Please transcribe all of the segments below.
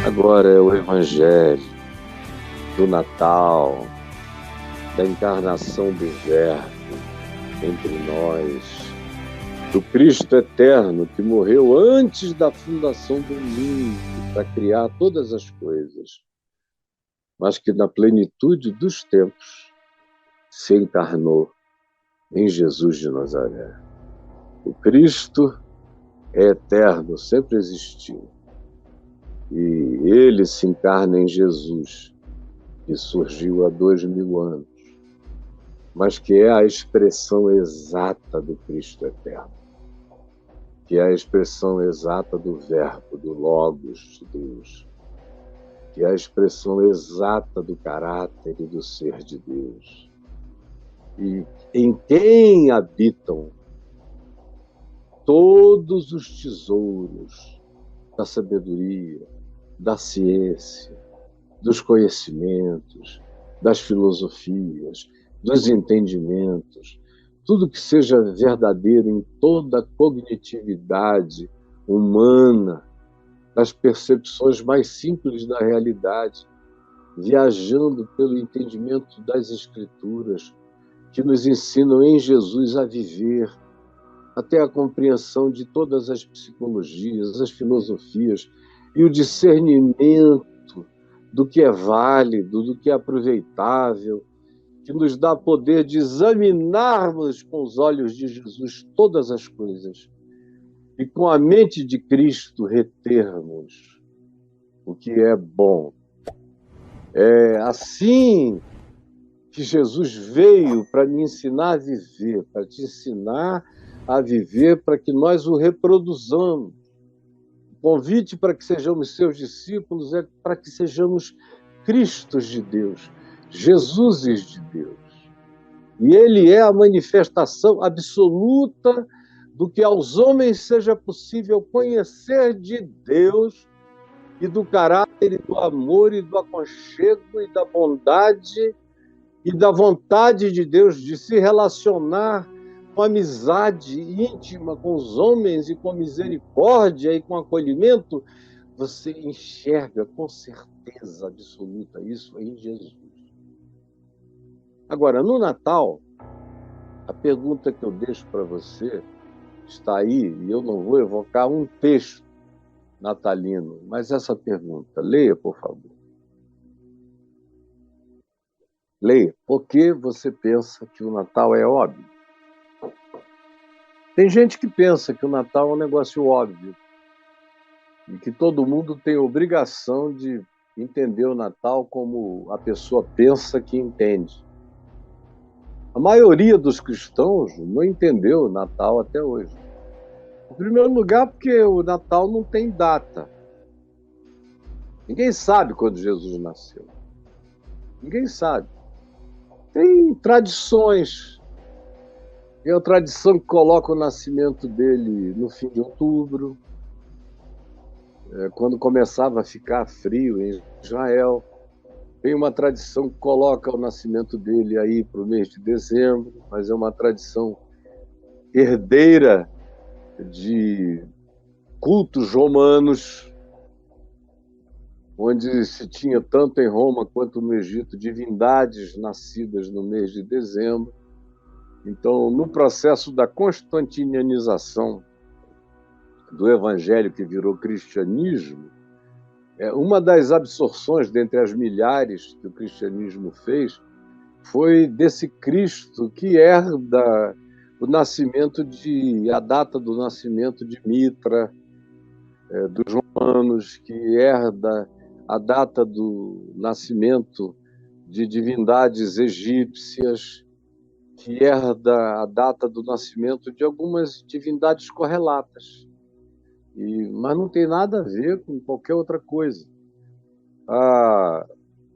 Agora é o Evangelho do Natal, da encarnação do Verbo entre nós, do Cristo eterno que morreu antes da fundação do mundo para criar todas as coisas, mas que na plenitude dos tempos se encarnou em Jesus de Nazaré. O Cristo é eterno, sempre existiu. E ele se encarna em Jesus, que surgiu há 2000 anos, mas que é a expressão exata do Cristo eterno, que é a expressão exata do Verbo, do Logos de Deus, que é a expressão exata do caráter e do ser de Deus, e em quem habitam todos os tesouros da sabedoria, da ciência, dos conhecimentos, das filosofias, dos entendimentos, tudo que seja verdadeiro em toda a cognitividade humana, das percepções mais simples da realidade, viajando pelo entendimento das Escrituras, que nos ensinam em Jesus a viver, até a compreensão de todas as psicologias, as filosofias e o discernimento do que é válido, do que é aproveitável, que nos dá poder de examinarmos com os olhos de Jesus todas as coisas e com a mente de Cristo retermos o que é bom. É assim que Jesus veio para me ensinar a viver, para te ensinar a viver, para que nós o reproduzamos. O convite para que sejamos seus discípulos é para que sejamos Cristos de Deus, Jesuses de Deus. E ele é a manifestação absoluta do que aos homens seja possível conhecer de Deus e do caráter e do amor e do aconchego e da bondade e da vontade de Deus de se relacionar com amizade íntima com os homens e com misericórdia e com acolhimento. Você enxerga com certeza absoluta isso em Jesus. Agora, no Natal, a pergunta que eu deixo para você está aí, e eu não vou evocar um texto natalino, mas essa pergunta, leia, por favor. Leia. Por que você pensa que o Natal é óbvio? Tem gente que pensa que o Natal é um negócio óbvio e que todo mundo tem obrigação de entender o Natal como a pessoa pensa que entende. A maioria dos cristãos não entendeu o Natal até hoje. Em primeiro lugar, porque o Natal não tem data. Ninguém sabe quando Jesus nasceu. Ninguém sabe. Tem tradições. Tem a tradição que coloca o nascimento dele no fim de outubro, quando começava a ficar frio em Israel. Tem uma tradição que coloca o nascimento dele aí para o mês de dezembro, mas é uma tradição herdeira de cultos romanos, onde se tinha tanto em Roma quanto no Egito divindades nascidas no mês de dezembro. Então, no processo da constantinianização do evangelho que virou cristianismo, uma das absorções dentre as milhares que o cristianismo fez foi desse Cristo que herda a data do nascimento de Mitra, dos romanos, que herda a data do nascimento de divindades egípcias, que herda a data do nascimento de algumas divindades correlatas. Mas não tem nada a ver com qualquer outra coisa.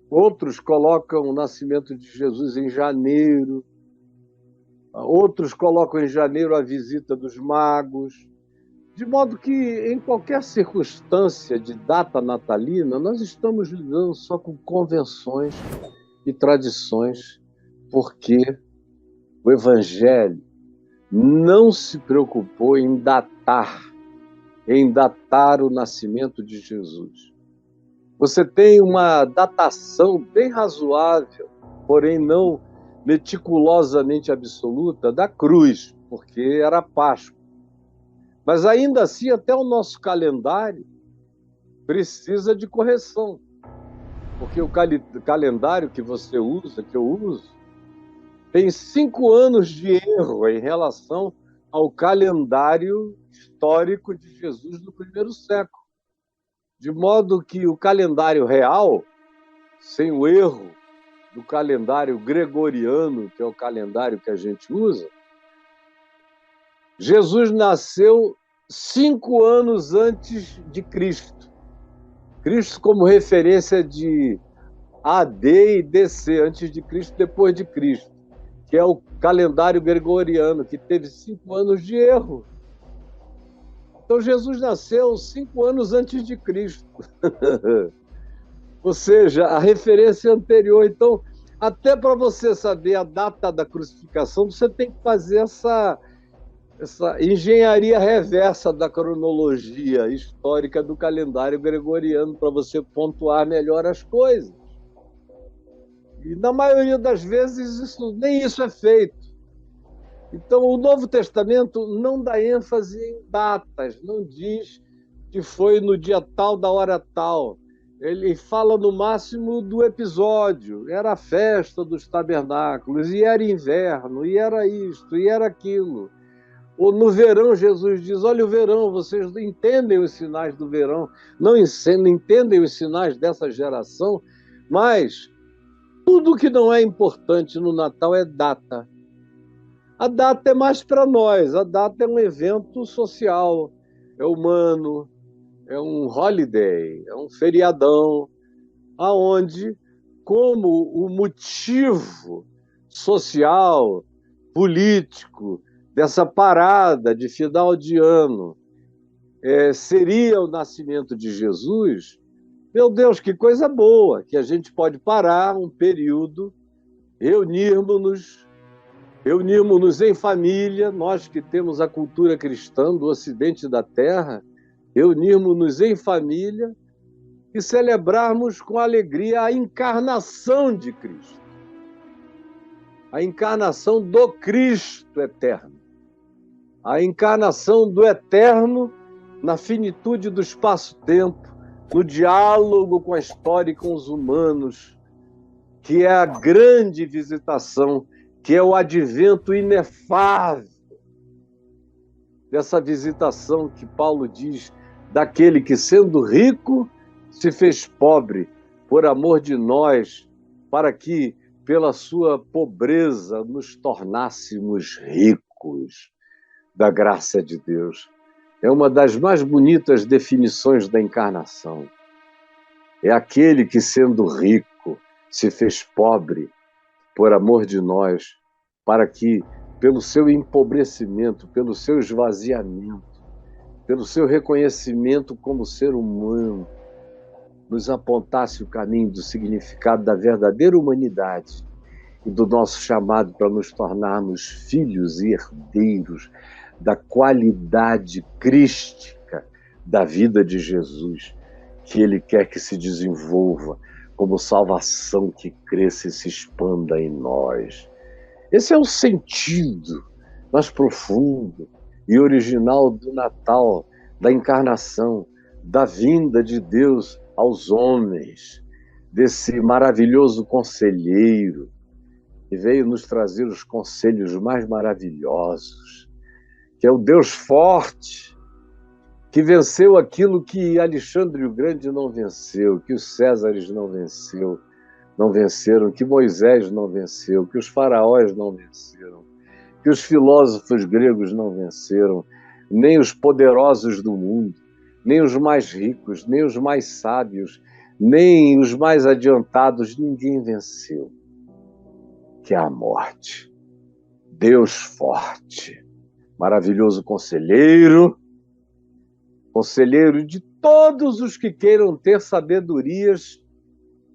Outros colocam o nascimento de Jesus em janeiro, outros colocam em janeiro a visita dos magos, de modo que, em qualquer circunstância de data natalina, nós estamos lidando só com convenções e tradições, porque o Evangelho não se preocupou em datar o nascimento de Jesus. Você tem uma datação bem razoável, porém não meticulosamente absoluta, da cruz, porque era Páscoa. Mas ainda assim, até o nosso calendário precisa de correção, porque o calendário que você usa, que eu uso, tem 5 anos de erro em relação ao calendário histórico de Jesus do primeiro século. De modo que o calendário real, sem o erro do calendário gregoriano, que é o calendário que a gente usa, Jesus nasceu 5 anos antes de Cristo. Cristo como referência de AD e DC, antes de Cristo, depois de Cristo, que é o calendário gregoriano, que teve 5 anos de erro. Então Jesus nasceu 5 anos antes de Cristo. Ou seja, a referência anterior. Então, até para você saber a data da crucificação, você tem que fazer essa engenharia reversa da cronologia histórica do calendário gregoriano para você pontuar melhor as coisas. E na maioria das vezes nem isso é feito. Então, o Novo Testamento não dá ênfase em datas, não diz que foi no dia tal, da hora tal. Ele fala no máximo do episódio. Era a festa dos tabernáculos, e era inverno, e era isto, e era aquilo. Ou no verão, Jesus diz: olha o verão, vocês não entendem os sinais do verão, não entendem os sinais dessa geração, mas tudo que não é importante no Natal é data. A data é mais para nós, a data é um evento social, é humano, é um holiday, é um feriadão, aonde, como o motivo social, político, dessa parada de final de ano seria o nascimento de Jesus, meu Deus, que coisa boa, que a gente pode parar um período, reunirmos-nos em família, nós que temos a cultura cristã do Ocidente da Terra, reunirmos-nos em família e celebrarmos com alegria a encarnação de Cristo, a encarnação do Cristo eterno, a encarnação do eterno na finitude do espaço-tempo, no diálogo com a história e com os humanos, que é a grande visitação, que é o advento inefável dessa visitação que Paulo diz, daquele que, sendo rico, se fez pobre por amor de nós, para que, pela sua pobreza, nos tornássemos ricos da graça de Deus. É uma das mais bonitas definições da encarnação. É aquele que, sendo rico, se fez pobre por amor de nós, para que, pelo seu empobrecimento, pelo seu esvaziamento, pelo seu reconhecimento como ser humano, nos apontasse o caminho do significado da verdadeira humanidade e do nosso chamado para nos tornarmos filhos e herdeiros da qualidade crística da vida de Jesus, que Ele quer que se desenvolva como salvação que cresça e se expanda em nós. Esse é o sentido mais profundo e original do Natal, da encarnação, da vinda de Deus aos homens, desse maravilhoso conselheiro que veio nos trazer os conselhos mais maravilhosos, que é o Deus forte, que venceu aquilo que Alexandre o Grande não venceu, que os Césares não venceram, que Moisés não venceu, que os faraós não venceram, que os filósofos gregos não venceram, nem os poderosos do mundo, nem os mais ricos, nem os mais sábios, nem os mais adiantados, ninguém venceu, que é a morte. Deus forte, maravilhoso conselheiro de todos os que queiram ter sabedorias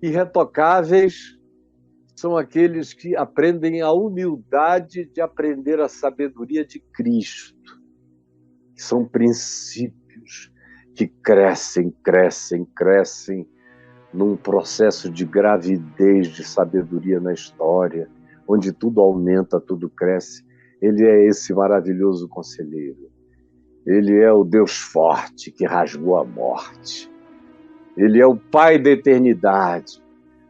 irretocáveis, são aqueles que aprendem a humildade de aprender a sabedoria de Cristo, que são princípios que crescem num processo de gravidez, de sabedoria na história, onde tudo aumenta, tudo cresce. Ele é esse maravilhoso conselheiro. Ele é o Deus forte que rasgou a morte. Ele é o Pai da eternidade.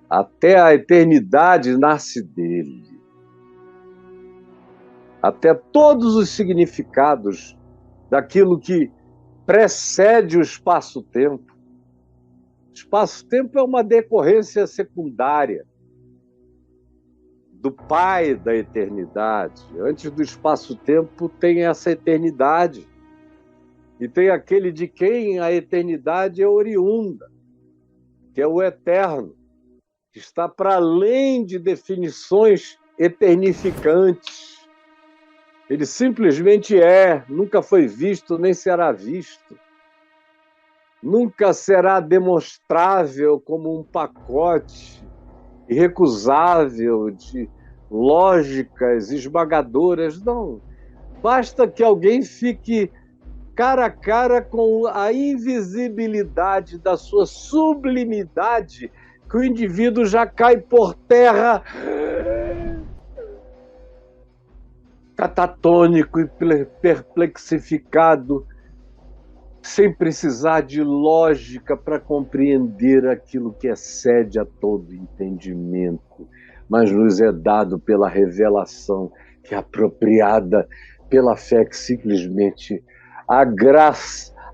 Até a eternidade nasce dele. Até todos os significados daquilo que precede o espaço-tempo. O espaço-tempo é uma decorrência secundária do Pai da eternidade. Antes do espaço-tempo tem essa eternidade. E tem aquele de quem a eternidade é oriunda, que é o eterno, que está para além de definições eternificantes. Ele simplesmente é, nunca foi visto, nem será visto. Nunca será demonstrável como um pacote irrecusável de lógicas esmagadoras. Não. Basta que alguém fique cara a cara com a invisibilidade da sua sublimidade, que o indivíduo já cai por terra catatônico e perplexificado, sem precisar de lógica para compreender aquilo que excede a todo entendimento, mas nos é dado pela revelação, que é apropriada pela fé que simplesmente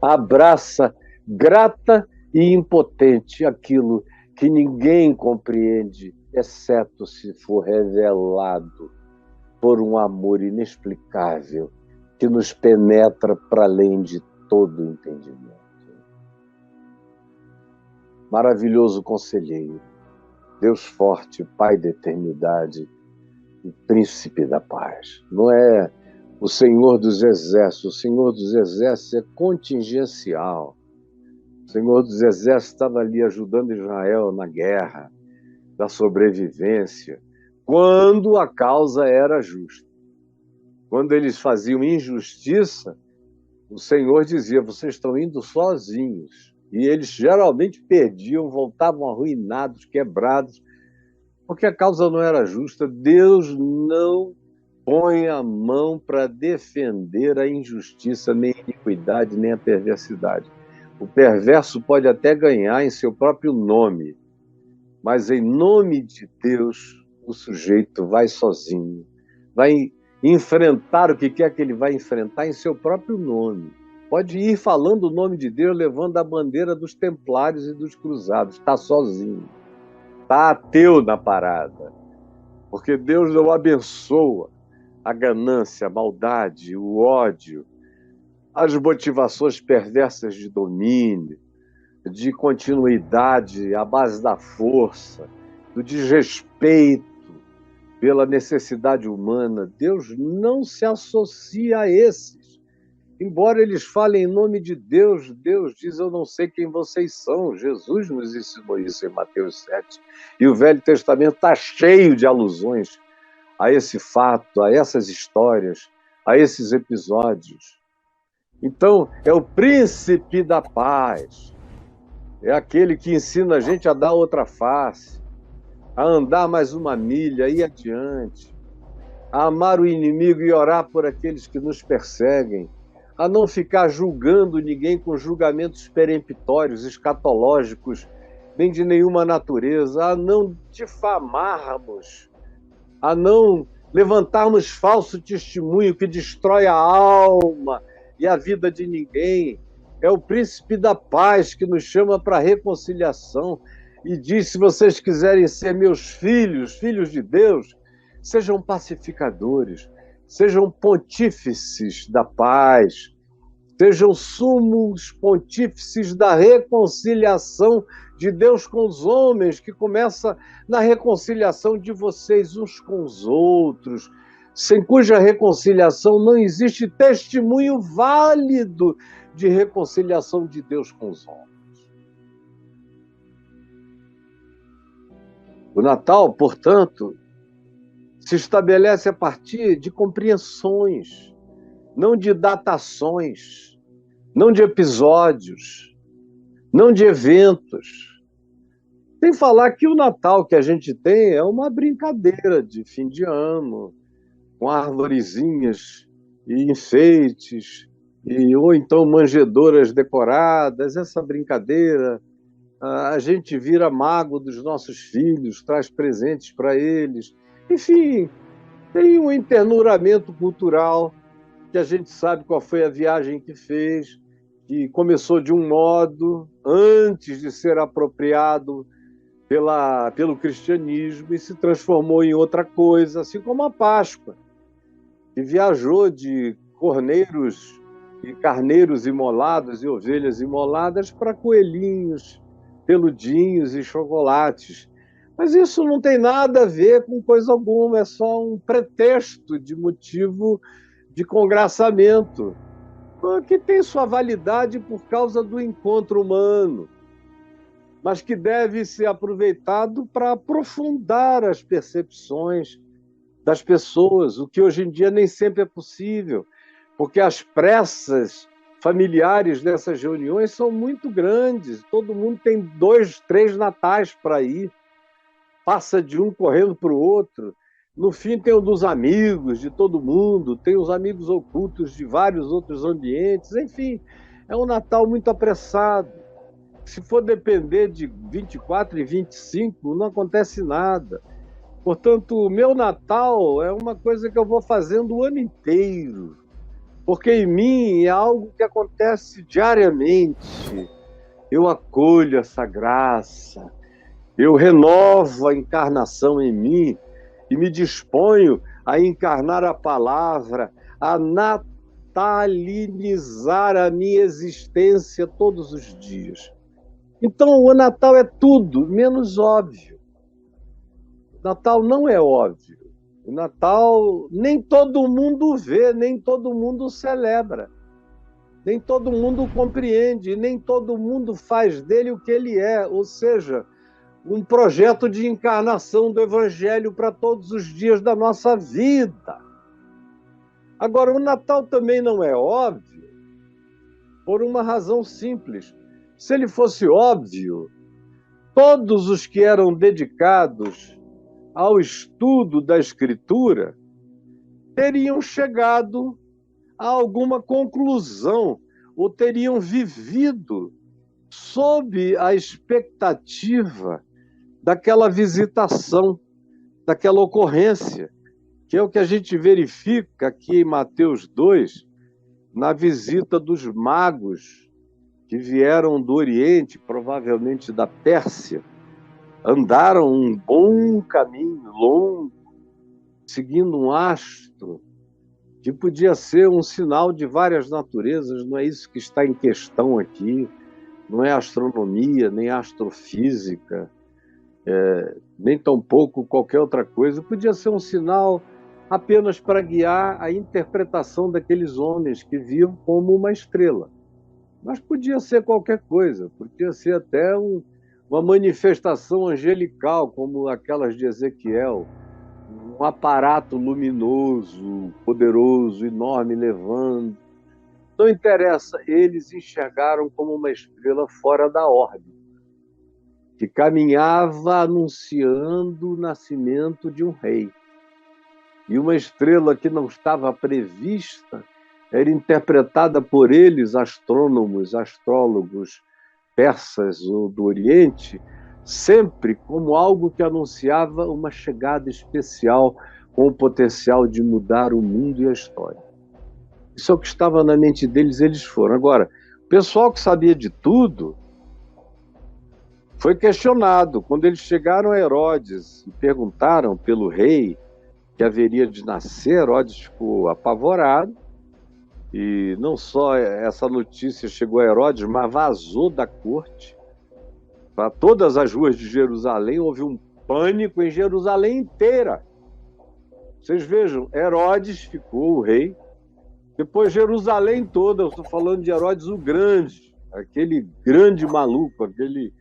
abraça, grata e impotente, aquilo que ninguém compreende, exceto se for revelado por um amor inexplicável que nos penetra para além de todo entendimento. Maravilhoso conselheiro, Deus forte, Pai da eternidade e Príncipe da paz. Não é o Senhor dos Exércitos. O Senhor dos Exércitos é contingencial. O Senhor dos Exércitos estava ali ajudando Israel na guerra, da sobrevivência, quando a causa era justa. Quando eles faziam injustiça, o Senhor dizia: vocês estão indo sozinhos. E eles geralmente perdiam, voltavam arruinados, quebrados, porque a causa não era justa. Deus não põe a mão para defender a injustiça, nem a iniquidade, nem a perversidade. O perverso pode até ganhar em seu próprio nome, mas em nome de Deus, o sujeito vai sozinho, vai enfrentar o que quer que ele vai enfrentar em seu próprio nome. Pode ir falando o nome de Deus, levando a bandeira dos templários e dos cruzados. Está sozinho, está ateu na parada, porque Deus não abençoa a ganância, a maldade, o ódio, as motivações perversas de domínio, de continuidade à base da força, do desrespeito pela necessidade humana. Deus não se associa a esses. Embora eles falem em nome de Deus, Deus diz: eu não sei quem vocês são. Jesus nos ensinou isso em Mateus 7. E o Velho Testamento está cheio de alusões a esse fato, a essas histórias, a esses episódios. Então, é o príncipe da paz. É aquele que ensina a gente a dar outra face, a andar mais uma milha, a ir adiante, a amar o inimigo e orar por aqueles que nos perseguem, a não ficar julgando ninguém com julgamentos peremptórios, escatológicos, nem de nenhuma natureza, a não difamarmos, a não levantarmos falso testemunho que destrói a alma e a vida de ninguém. É o príncipe da paz que nos chama para a reconciliação e diz: se vocês quiserem ser meus filhos, filhos de Deus, sejam pacificadores, sejam pontífices da paz, sejam sumos pontífices da reconciliação de Deus com os homens, que começa na reconciliação de vocês uns com os outros, sem cuja reconciliação não existe testemunho válido de reconciliação de Deus com os homens. O Natal, portanto, se estabelece a partir de compreensões, não de datações, não de episódios, não de eventos, Sem falar que o Natal que a gente tem é uma brincadeira de fim de ano, com arvorezinhas e enfeites, ou então manjedoras decoradas, essa brincadeira. A gente vira mago dos nossos filhos, traz presentes para eles. Enfim, tem um enternuramento cultural que a gente sabe qual foi a viagem que fez, que começou de um modo antes de ser apropriado pelo cristianismo e se transformou em outra coisa, assim como a Páscoa, que viajou de corneiros e carneiros imolados e ovelhas imoladas para coelhinhos, peludinhos e chocolates. Mas isso não tem nada a ver com coisa alguma, é só um pretexto de motivo de congraçamento, que tem sua validade por causa do encontro humano, mas que deve ser aproveitado para aprofundar as percepções das pessoas, o que hoje em dia nem sempre é possível, porque as pressas familiares dessas reuniões são muito grandes, todo mundo tem 2, 3 natais para ir, passa de um correndo para o outro. No fim tem o dos amigos, de todo mundo, tem os amigos ocultos de vários outros ambientes, enfim, é um Natal muito apressado. Se for depender de 24 e 25, não acontece nada. Portanto, o meu Natal é uma coisa que eu vou fazendo o ano inteiro, porque em mim é algo que acontece diariamente. Eu acolho essa graça, eu renovo a encarnação em mim e me disponho a encarnar a palavra, a natalinizar a minha existência todos os dias. Então, o Natal é tudo menos óbvio. O Natal não é óbvio. O Natal nem todo mundo vê, nem todo mundo celebra, nem todo mundo compreende, nem todo mundo faz dele o que ele é, ou seja, um projeto de encarnação do Evangelho para todos os dias da nossa vida. Agora, o Natal também não é óbvio por uma razão simples. Se ele fosse óbvio, todos os que eram dedicados ao estudo da Escritura teriam chegado a alguma conclusão ou teriam vivido sob a expectativa daquela visitação, daquela ocorrência, que é o que a gente verifica aqui em Mateus 2, na visita dos magos que vieram do Oriente, provavelmente da Pérsia, andaram um bom caminho, longo, seguindo um astro, que podia ser um sinal de várias naturezas, não é isso que está em questão aqui, não é astronomia, nem astrofísica, nem tampouco qualquer outra coisa, podia ser um sinal apenas para guiar a interpretação daqueles homens que viam como uma estrela. Mas podia ser qualquer coisa, podia ser até uma manifestação angelical, como aquelas de Ezequiel, um aparato luminoso, poderoso, enorme, levando. Não interessa, eles enxergaram como uma estrela fora da órbita, que caminhava anunciando o nascimento de um rei. E uma estrela que não estava prevista era interpretada por eles, astrônomos, astrólogos persas ou do Oriente, sempre como algo que anunciava uma chegada especial com o potencial de mudar o mundo e a história. Isso é o que estava na mente deles, eles foram. Agora, o pessoal que sabia de tudo foi questionado. Quando eles chegaram a Herodes e perguntaram pelo rei que haveria de nascer, Herodes ficou apavorado. E não só essa notícia chegou a Herodes, mas vazou da corte para todas as ruas de Jerusalém. Houve um pânico em Jerusalém inteira. Vocês vejam, Herodes ficou o rei, depois Jerusalém toda, eu estou falando de Herodes o Grande, aquele grande maluco, aquele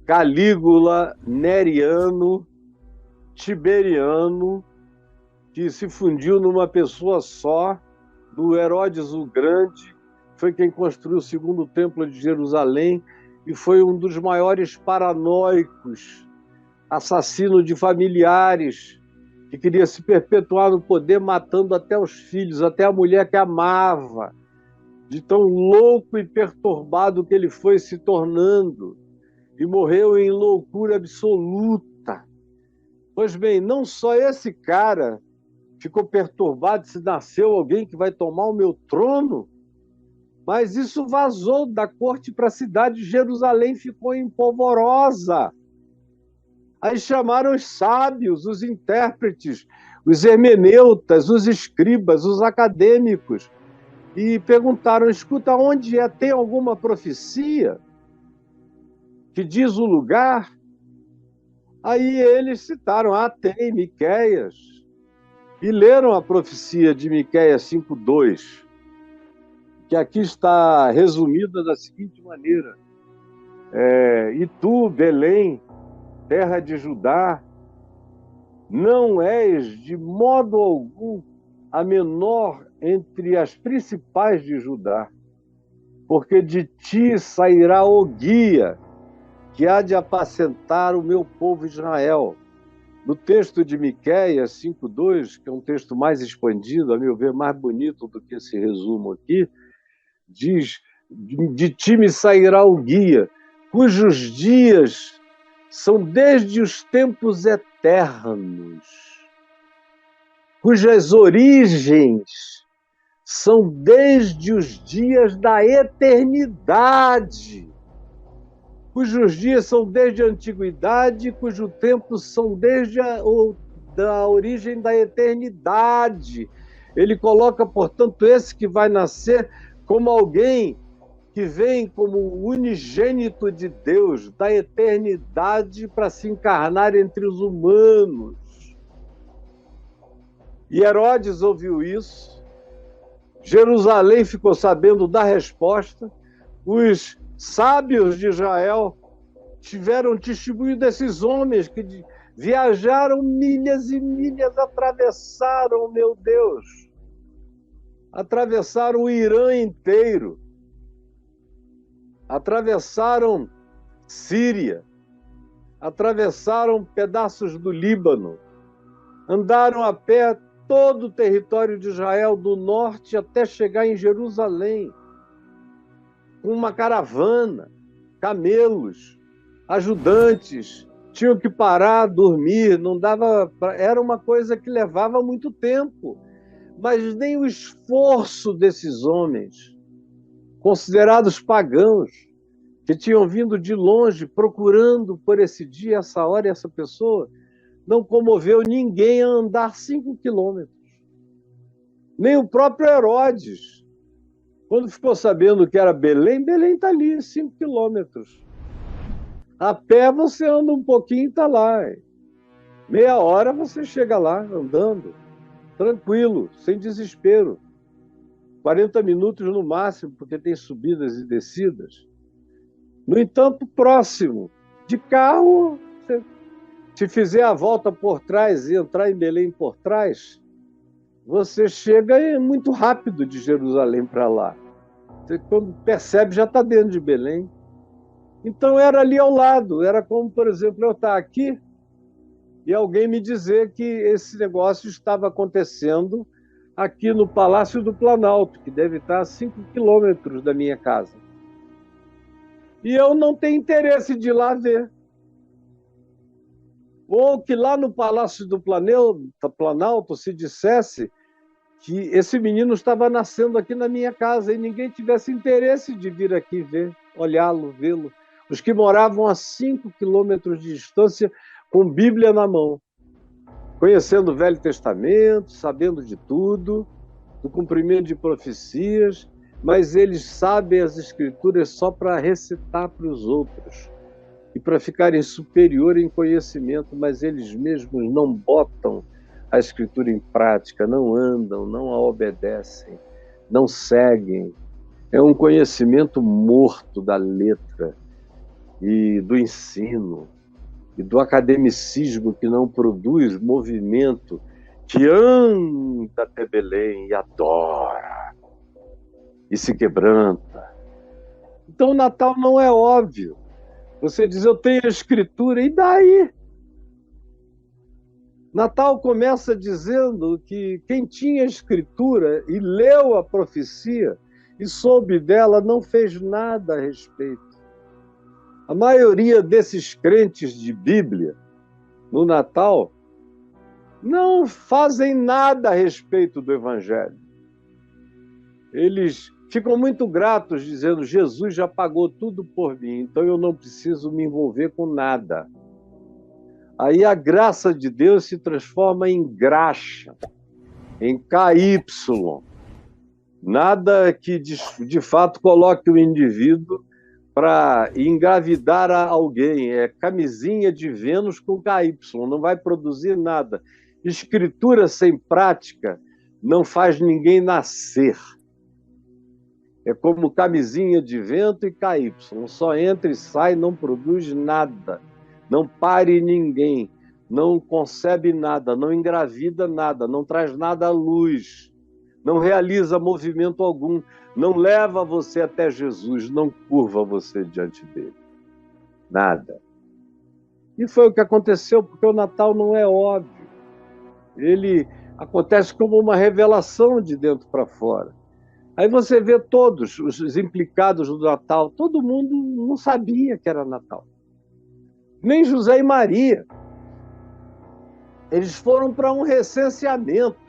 Calígula Neriano, Tiberiano, que se fundiu numa pessoa só, do Herodes o Grande, foi quem construiu o segundo templo de Jerusalém, e foi um dos maiores paranoicos, assassino de familiares, que queria se perpetuar no poder, matando até os filhos, até a mulher que amava, de tão louco e perturbado que ele foi se tornando, e morreu em loucura absoluta. Pois bem, não só esse cara ficou perturbado se nasceu alguém que vai tomar o meu trono, mas isso vazou da corte para a cidade de Jerusalém, ficou empolvorosa. Aí chamaram os sábios, os intérpretes, os hermeneutas, os escribas, os acadêmicos, e perguntaram: escuta, onde é? Tem alguma profecia que diz o lugar? Aí eles citaram: tem Miqueias, e leram a profecia de Miqueias 5:2, que aqui está resumida da seguinte maneira: e tu, Belém, terra de Judá, não és de modo algum a menor entre as principais de Judá, porque de ti sairá o guia que há de apacentar o meu povo Israel. No texto de Miqueias 5:2, que é um texto mais expandido, a meu ver, mais bonito do que esse resumo aqui, diz: de ti me sairá o guia, cujos dias são desde os tempos eternos, cujas origens são desde os dias da eternidade, cujos dias são desde a antiguidade, cujo tempo são desde da origem da eternidade. Ele coloca, portanto, esse que vai nascer como alguém que vem como o unigênito de Deus, da eternidade, para se encarnar entre os humanos. E Herodes ouviu isso, Jerusalém ficou sabendo da resposta, os sábios de Israel tiveram testemunho desses homens que viajaram milhas e milhas, atravessaram, meu Deus, atravessaram o Irã inteiro, atravessaram Síria, atravessaram pedaços do Líbano, andaram a pé todo o território de Israel, do norte até chegar em Jerusalém, com uma caravana, camelos, ajudantes, tinham que parar, dormir, não dava, era uma coisa que levava muito tempo, mas nem o esforço desses homens, considerados pagãos, que tinham vindo de longe procurando por esse dia, essa hora e essa pessoa, não comoveu ninguém a andar 5 quilômetros. Nem o próprio Herodes. Quando ficou sabendo que era Belém, Belém está ali, 5 quilômetros. A pé você anda um pouquinho e está lá. Meia hora você chega lá andando, tranquilo, sem desespero. 40 minutos no máximo, porque tem subidas e descidas. No entanto, próximo, de carro, se fizer a volta por trás e entrar em Belém por trás, você chega muito rápido de Jerusalém para lá. Você, quando percebe, já está dentro de Belém. Então era ali ao lado, era como, por exemplo, eu estar aqui e alguém me dizer que esse negócio estava acontecendo aqui no Palácio do Planalto, que deve estar a 5 quilômetros da minha casa. E eu não tenho interesse de ir lá ver. Ou que lá no Palácio do Planalto se dissesse que esse menino estava nascendo aqui na minha casa e ninguém tivesse interesse de vir aqui ver, olhá-lo, vê-lo. Os que moravam a 5 quilômetros de distância, com Bíblia na mão, conhecendo o Velho Testamento, sabendo de tudo, do cumprimento de profecias, mas eles sabem as Escrituras só para recitar para os outros e para ficarem superior em conhecimento, mas eles mesmos não botam a Escritura em prática, não andam, não a obedecem, não seguem. É um conhecimento morto da letra e do ensino e do academicismo que não produz movimento, que anda até Belém e adora e se quebranta Então o Natal não é óbvio. Você diz, eu tenho a Escritura, e daí? Natal começa dizendo que quem tinha a Escritura e leu a profecia e soube dela não fez nada a respeito. A maioria desses crentes de Bíblia, no Natal, não fazem nada a respeito do Evangelho. Eles ficam muito gratos, dizendo, Jesus já pagou tudo por mim, então eu não preciso me envolver com nada. Aí a graça de Deus se transforma em graxa, em KY. Nada que de fato coloque o indivíduo para engravidar alguém. É camisinha de Vênus com KY, não vai produzir nada. Escritura sem prática não faz ninguém nascer. É como camisinha de vento e KY, só entra e sai, não produz nada, não pare ninguém, não concebe nada, não engravida nada, não traz nada à luz, não realiza movimento algum, não leva você até Jesus, não curva você diante dele. Nada. E foi o que aconteceu, porque o Natal não é óbvio. Ele acontece como uma revelação de dentro para fora. Aí você vê todos os implicados no Natal, todo mundo não sabia que era Natal. Nem José e Maria. Eles foram para um recenseamento.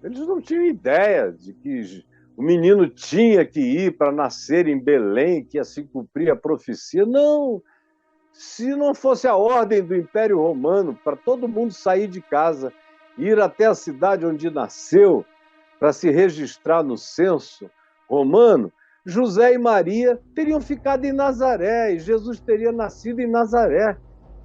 Eles não tinham ideia de que o menino tinha que ir para nascer em Belém, que assim cumprir a profecia. Não! Se não fosse a ordem do Império Romano para todo mundo sair de casa, ir até a cidade onde nasceu, para se registrar no censo romano, José e Maria teriam ficado em Nazaré e Jesus teria nascido em Nazaré.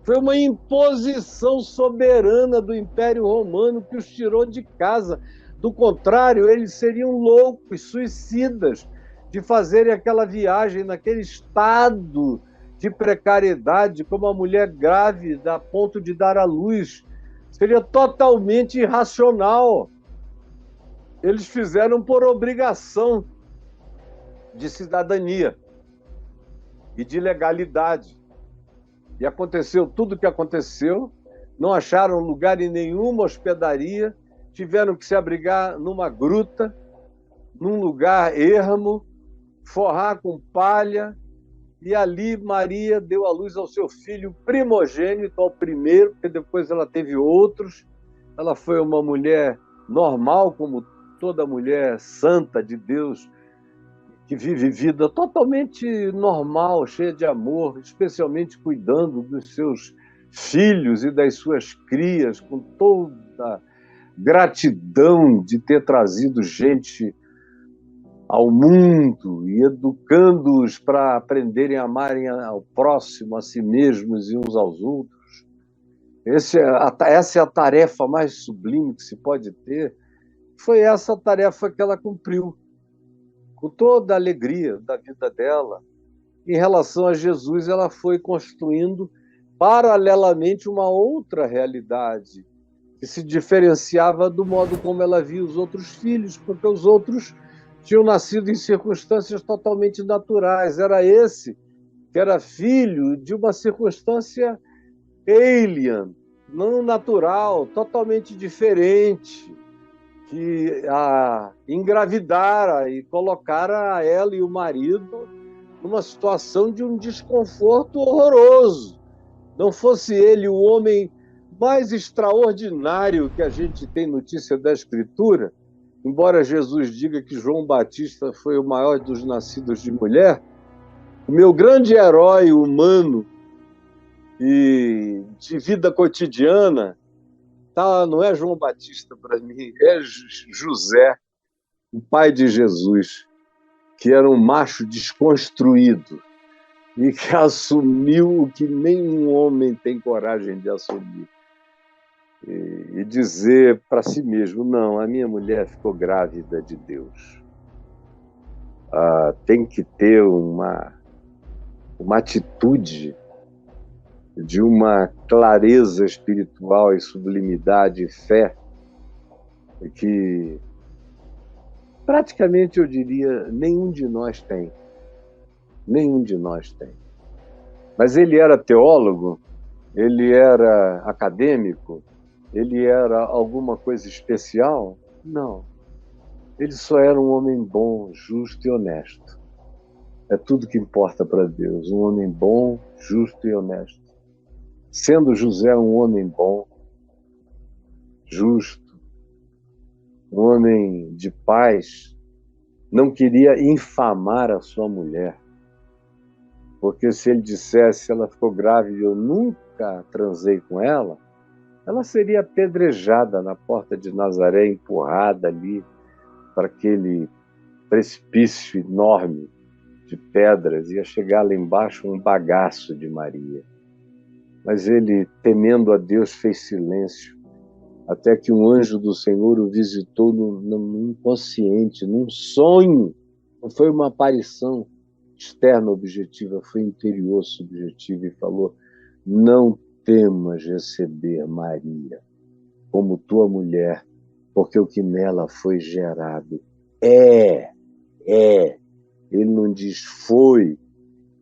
Foi uma imposição soberana do Império Romano que os tirou de casa. Do contrário, eles seriam loucos, suicidas, de fazerem aquela viagem naquele estado de precariedade, como a mulher grávida a ponto de dar à luz. Seria totalmente irracional. Eles fizeram por obrigação de cidadania e de legalidade. E aconteceu tudo o que aconteceu, não acharam lugar em nenhuma hospedaria, tiveram que se abrigar numa gruta, num lugar ermo, forrar com palha, e ali Maria deu à luz ao seu filho primogênito, ao primeiro, porque depois ela teve outros. Ela foi uma mulher normal, como toda mulher santa de Deus, que vive vida totalmente normal, cheia de amor, especialmente cuidando dos seus filhos e das suas crias, com toda gratidão de ter trazido gente ao mundo e educando-os para aprenderem a amarem ao próximo, a si mesmos e uns aos outros. Essa é a tarefa mais sublime que se pode ter. Foi essa a tarefa que ela cumpriu, com toda a alegria da vida dela. Em relação a Jesus, ela foi construindo paralelamente uma outra realidade, que se diferenciava do modo como ela via os outros filhos, porque os outros tinham nascido em circunstâncias totalmente naturais. Era esse que era filho de uma circunstância alien, não natural, totalmente diferente, que a engravidara e colocara ela e o marido numa situação de um desconforto horroroso. Não fosse ele o homem mais extraordinário que a gente tem notícia da Escritura, embora Jesus diga que João Batista foi o maior dos nascidos de mulher, o meu grande herói humano e de vida cotidiana não é João Batista para mim, é José, o pai de Jesus, que era um macho desconstruído e que assumiu o que nenhum homem tem coragem de assumir. E dizer para si mesmo, não, a minha mulher ficou grávida de Deus. Tem que ter uma atitude de uma clareza espiritual e sublimidade e fé que praticamente eu diria, nenhum de nós tem. Nenhum de nós tem. Mas ele era teólogo, ele era acadêmico, ele era alguma coisa especial? Não. Ele só era um homem bom, justo e honesto. É tudo que importa para Deus. Um homem bom, justo e honesto. Sendo José um homem bom, justo, um homem de paz, não queria infamar a sua mulher. Porque se ele dissesse, ela ficou grávida e eu nunca transei com ela, ela seria apedrejada na porta de Nazaré, empurrada ali para aquele precipício enorme de pedras, ia chegar lá embaixo um bagaço de Maria. Mas ele, temendo a Deus, fez silêncio, até que um anjo do Senhor o visitou no inconsciente, num sonho. Não foi uma aparição externa objetiva, foi interior subjetiva, e falou: não temas receber Maria como tua mulher, porque o que nela foi gerado é. Ele não diz foi,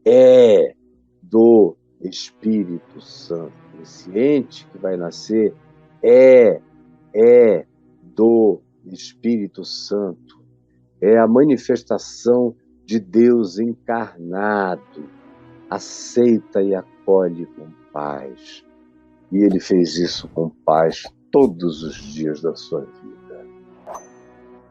é do Espírito Santo. Esse ente que vai nascer é do Espírito Santo. É a manifestação de Deus encarnado. Aceita e acolhe com paz. E ele fez isso com paz todos os dias da sua vida.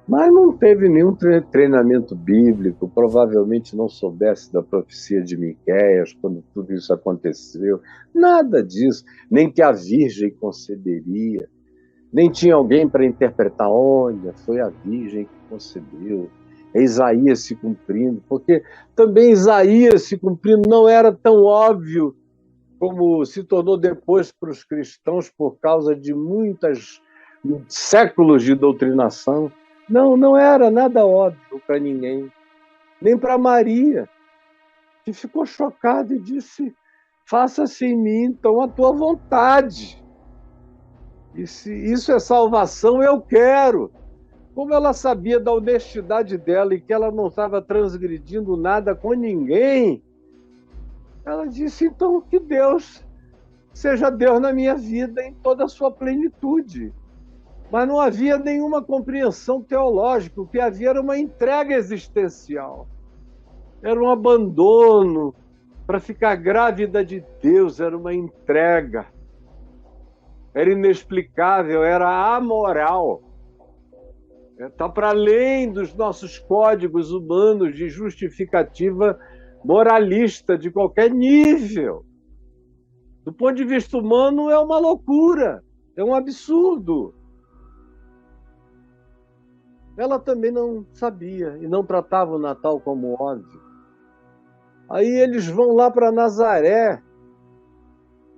Mas não teve nenhum treinamento bíblico, provavelmente não soubesse da profecia de Miqueias quando tudo isso aconteceu. Nada disso. Nem que a Virgem conceberia. Nem tinha alguém para interpretar. Olha, foi a Virgem que concebeu. É Isaías se cumprindo. Porque também Isaías se cumprindo não era tão óbvio como se tornou depois para os cristãos por causa de muitos séculos de doutrinação. Não era nada óbvio para ninguém, nem para Maria, que ficou chocada e disse: faça-se em mim, então, a tua vontade. E se isso é salvação, eu quero. Como ela sabia da honestidade dela e que ela não estava transgredindo nada com ninguém, ela disse: então, que Deus seja Deus na minha vida em toda a sua plenitude. Mas não havia nenhuma compreensão teológica. O que havia era uma entrega existencial. Era um abandono para ficar grávida de Deus. Era uma entrega. Era inexplicável, era amoral. Está para além dos nossos códigos humanos de justificativa moralista de qualquer nível. Do ponto de vista humano, é uma loucura, é um absurdo. Ela também não sabia e não tratava o Natal como óbvio. Aí eles vão lá para Nazaré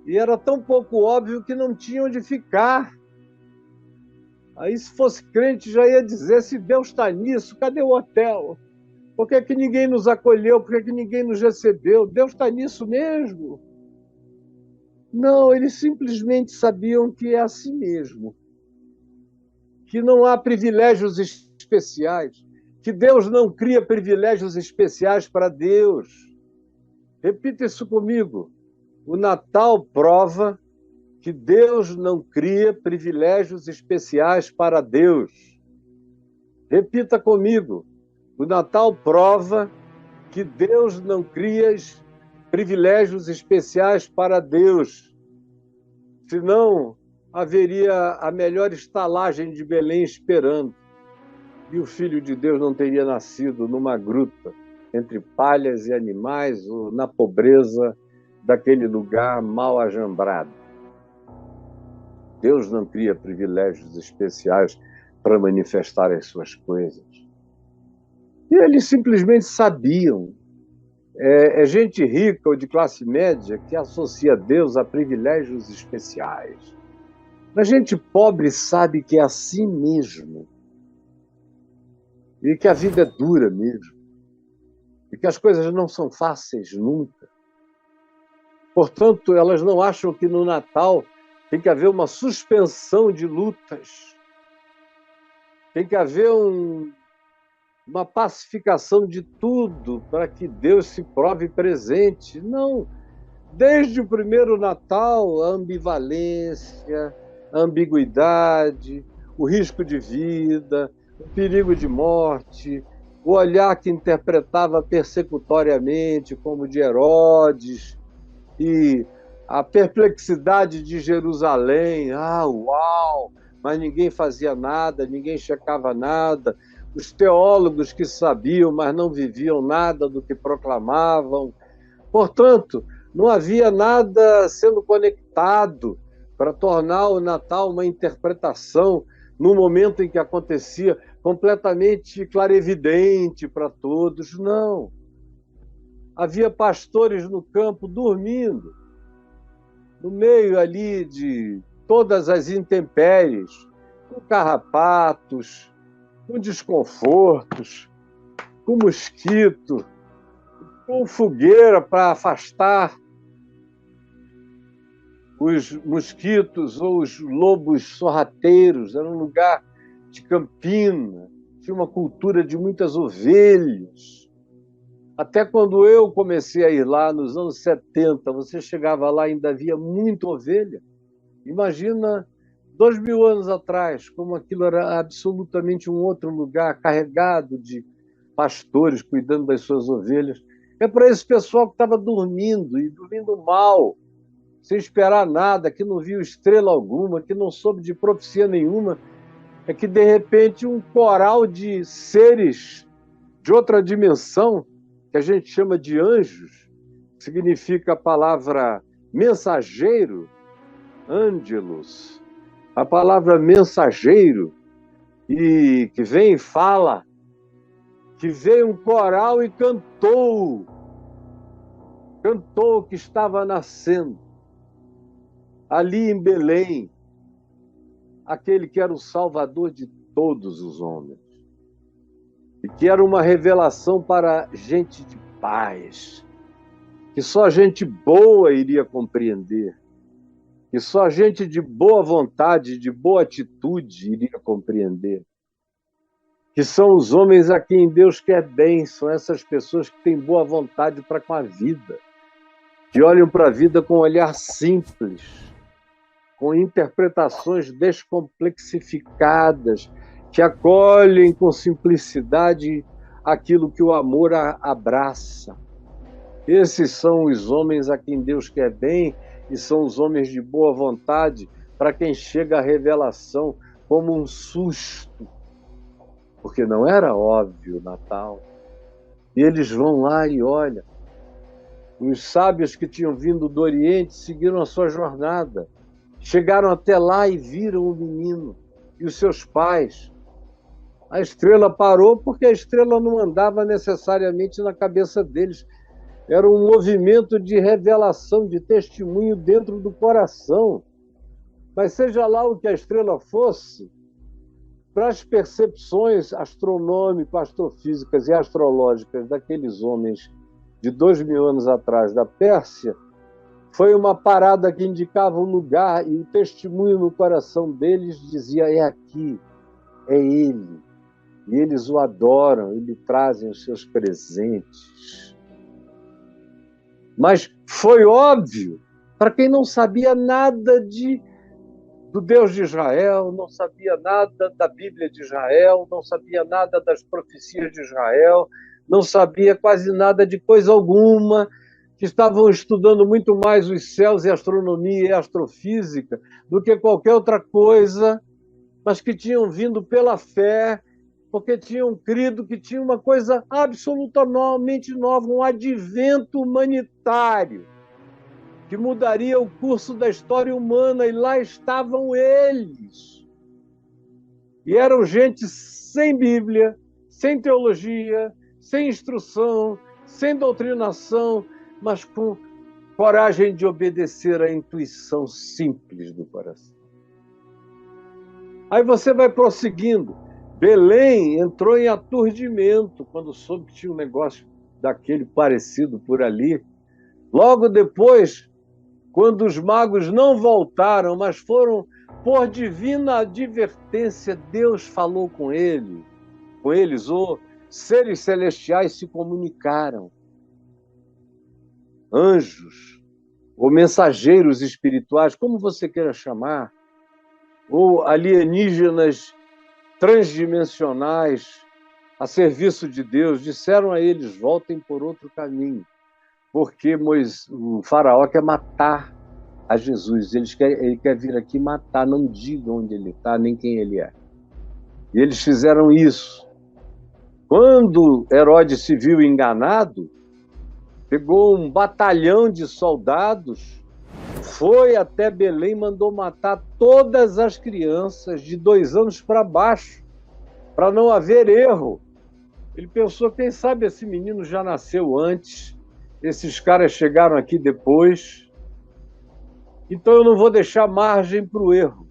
e era tão pouco óbvio que não tinha onde ficar. Aí, se fosse crente, já ia dizer: se Deus está nisso, cadê o hotel? Por que que ninguém nos acolheu? Por que que ninguém nos recebeu? Deus está nisso mesmo? Não, eles simplesmente sabiam que é assim mesmo. Que não há privilégios especiais, que Deus não cria privilégios especiais para Deus. Repita isso comigo. O Natal prova que Deus não cria privilégios especiais para Deus. Repita comigo. O Natal prova que Deus não cria privilégios especiais para Deus. Senão, haveria a melhor estalagem de Belém esperando. E o Filho de Deus não teria nascido numa gruta, entre palhas e animais, ou na pobreza daquele lugar mal ajambrado. Deus não cria privilégios especiais para manifestar as suas coisas. E eles simplesmente sabiam. É gente rica ou de classe média que associa Deus a privilégios especiais. A gente pobre sabe que é assim mesmo. E que a vida é dura mesmo. E que as coisas não são fáceis nunca. Portanto, elas não acham que no Natal tem que haver uma suspensão de lutas. Tem que haver uma pacificação de tudo para que Deus se prove presente. Não. Desde o primeiro Natal, a ambivalência, a ambiguidade, o risco de vida, o perigo de morte, o olhar que interpretava persecutoriamente, como de Herodes, e a perplexidade de Jerusalém. Ah, uau! Mas ninguém fazia nada, ninguém checava nada. Os teólogos que sabiam, mas não viviam nada do que proclamavam. Portanto, não havia nada sendo conectado para tornar o Natal uma interpretação no momento em que acontecia completamente clarividente para todos. Não. Havia pastores no campo dormindo, no meio ali de todas as intempéries, com carrapatos, com desconfortos, com mosquito, com fogueira para afastar os mosquitos ou os lobos sorrateiros. Era um lugar de campina, tinha uma cultura de muitas ovelhas. Até quando eu comecei a ir lá, nos anos 70, você chegava lá e ainda havia muita ovelha. Imagina 2000 anos atrás, como aquilo era absolutamente um outro lugar, carregado de pastores cuidando das suas ovelhas. É para esse pessoal que estava dormindo, e dormindo mal, sem esperar nada, que não viu estrela alguma, que não soube de profecia nenhuma, é que, de repente, um coral de seres de outra dimensão, que a gente chama de anjos, significa a palavra mensageiro, ângelos, a palavra mensageiro, e que vem e fala, que veio um coral e cantou que estava nascendo ali em Belém, aquele que era o Salvador de todos os homens, e que era uma revelação para gente de paz, que só gente boa iria compreender, que só gente de boa vontade, de boa atitude iria compreender, que são os homens a quem Deus quer bem, são essas pessoas que têm boa vontade para com a vida, que olham para a vida com um olhar simples, com interpretações descomplexificadas, que acolhem com simplicidade aquilo que o amor abraça. Esses são os homens a quem Deus quer bem e são os homens de boa vontade para quem chega a revelação como um susto, porque não era óbvio o Natal. E eles vão lá e olham. Os sábios que tinham vindo do Oriente seguiram a sua jornada. Chegaram até lá e viram o menino e os seus pais. A estrela parou porque a estrela não andava necessariamente na cabeça deles. Era um movimento de revelação, de testemunho dentro do coração. Mas seja lá o que a estrela fosse, para as percepções astronômicas, astrofísicas e astrológicas daqueles homens de 2000 anos atrás da Pérsia, foi uma parada que indicava o lugar, e o testemunho no coração deles dizia: é aqui, é ele. E eles o adoram e lhe trazem os seus presentes. Mas foi óbvio para quem não sabia nada do Deus de Israel, não sabia nada da Bíblia de Israel, não sabia nada das profecias de Israel, não sabia quase nada de coisa alguma, que estavam estudando muito mais os céus e a astronomia e a astrofísica do que qualquer outra coisa, mas que tinham vindo pela fé, porque tinham crido que tinha uma coisa absolutamente nova, um advento humanitário, que mudaria o curso da história humana, e lá estavam eles. E eram gente sem Bíblia, sem teologia, sem instrução, sem doutrinação, mas com coragem de obedecer à intuição simples do coração. Aí você vai prosseguindo. Belém entrou em aturdimento quando soube que tinha um negócio daquele parecido por ali. Logo depois, quando os magos não voltaram, mas foram por divina advertência, Deus falou com eles, ou seres celestiais se comunicaram. Anjos, ou mensageiros espirituais, como você queira chamar, ou alienígenas transdimensionais a serviço de Deus, disseram a eles: voltem por outro caminho, porque o faraó quer matar a Jesus. Ele quer vir aqui matar, não diga onde ele está, nem quem ele é. E eles fizeram isso. Quando Herodes se viu enganado, pegou um batalhão de soldados, foi até Belém e mandou matar todas as crianças de 2 anos para baixo, para não haver erro. Ele pensou: quem sabe esse menino já nasceu antes, esses caras chegaram aqui depois, então eu não vou deixar margem para o erro,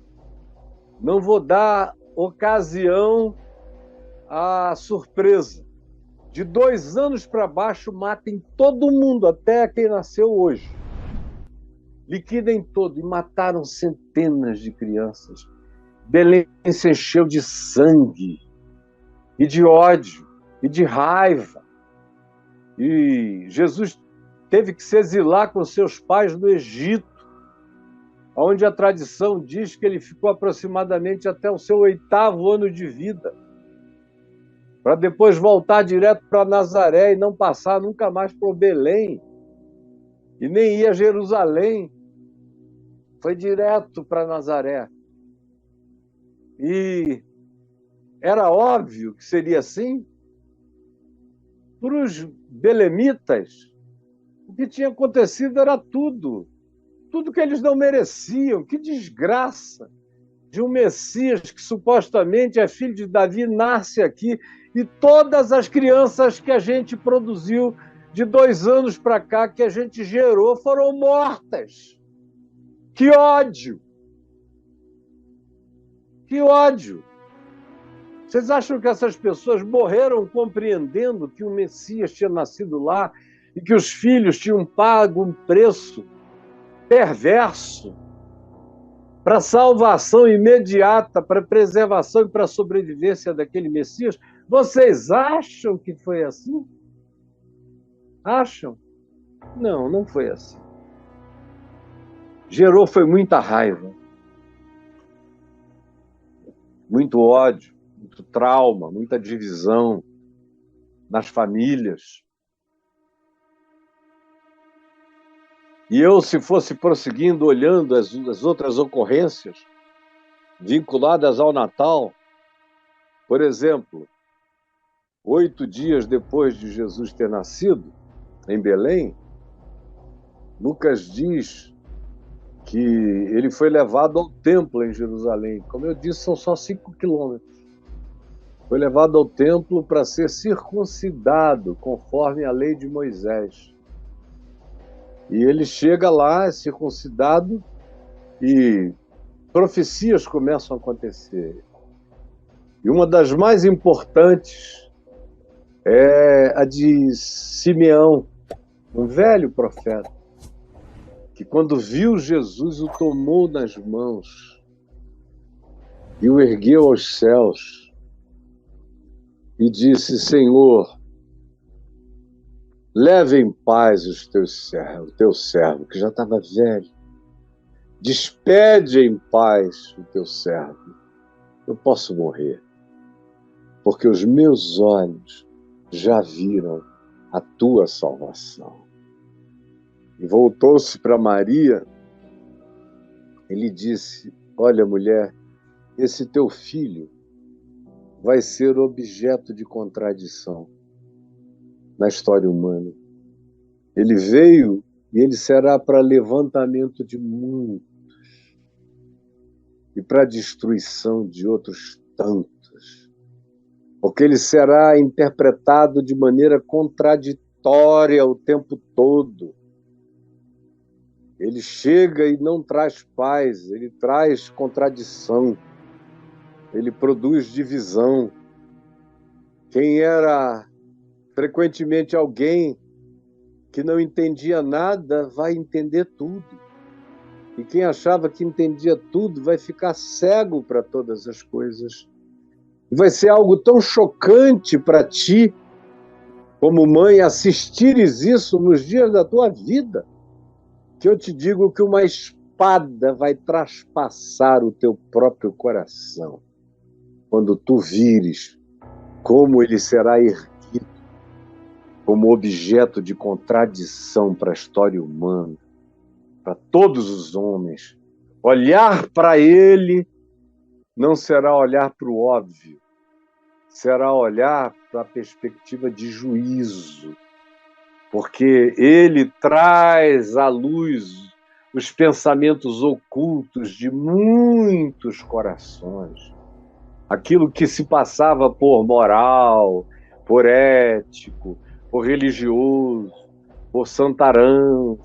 não vou dar ocasião à surpresa. De 2 anos para baixo, matem todo mundo, até quem nasceu hoje. Liquidem todo, e mataram centenas de crianças. Belém se encheu de sangue, e de ódio, e de raiva. E Jesus teve que se exilar com seus pais no Egito, onde a tradição diz que ele ficou aproximadamente até o seu 8º ano de vida, para depois voltar direto para Nazaré e não passar nunca mais por Belém, e nem ir a Jerusalém. Foi direto para Nazaré. E era óbvio que seria assim. Para os belemitas, o que tinha acontecido era tudo que eles não mereciam. Que desgraça de um Messias que supostamente é filho de Davi, nasce aqui, e todas as crianças que a gente produziu de 2 anos para cá, que a gente gerou, foram mortas. Que ódio! Que ódio! Vocês acham que essas pessoas morreram compreendendo que o Messias tinha nascido lá e que os filhos tinham pago um preço perverso para a salvação imediata, para a preservação e para a sobrevivência daquele Messias? Vocês acham que foi assim? Acham? Não, não foi assim. Gerou foi muita raiva, muito ódio, muito trauma, muita divisão nas famílias. E eu, se fosse prosseguindo, olhando as outras ocorrências vinculadas ao Natal, por exemplo, 8 dias depois de Jesus ter nascido, em Belém, Lucas diz que ele foi levado ao templo em Jerusalém. Como eu disse, são só 5 quilômetros. Foi levado ao templo para ser circuncidado, conforme a lei de Moisés. E ele chega lá, é circuncidado, e profecias começam a acontecer. E uma das mais importantes é a de Simeão, um velho profeta, que quando viu Jesus o tomou nas mãos e o ergueu aos céus e disse: Senhor, leve em paz o teu servo, que já estava velho. Despede em paz o teu servo. Eu posso morrer, porque os meus olhos já viram a tua salvação. E voltou-se para Maria, ele disse: olha, mulher, esse teu filho vai ser objeto de contradição na história humana. Ele veio e ele será para levantamento de muitos e para destruição de outros tantos, porque ele será interpretado de maneira contraditória o tempo todo. Ele chega e não traz paz, ele traz contradição, ele produz divisão. Quem era frequentemente alguém que não entendia nada vai entender tudo. E quem achava que entendia tudo vai ficar cego para todas as coisas. Vai ser algo tão chocante para ti, como mãe, assistires isso nos dias da tua vida, que eu te digo que uma espada vai traspassar o teu próprio coração, quando tu vires como ele será erguido como objeto de contradição para a história humana, para todos os homens. Olhar para ele não será olhar para o óbvio, será olhar para a perspectiva de juízo, porque ele traz à luz os pensamentos ocultos de muitos corações. Aquilo que se passava por moral, por ético, por religioso, por santarrão,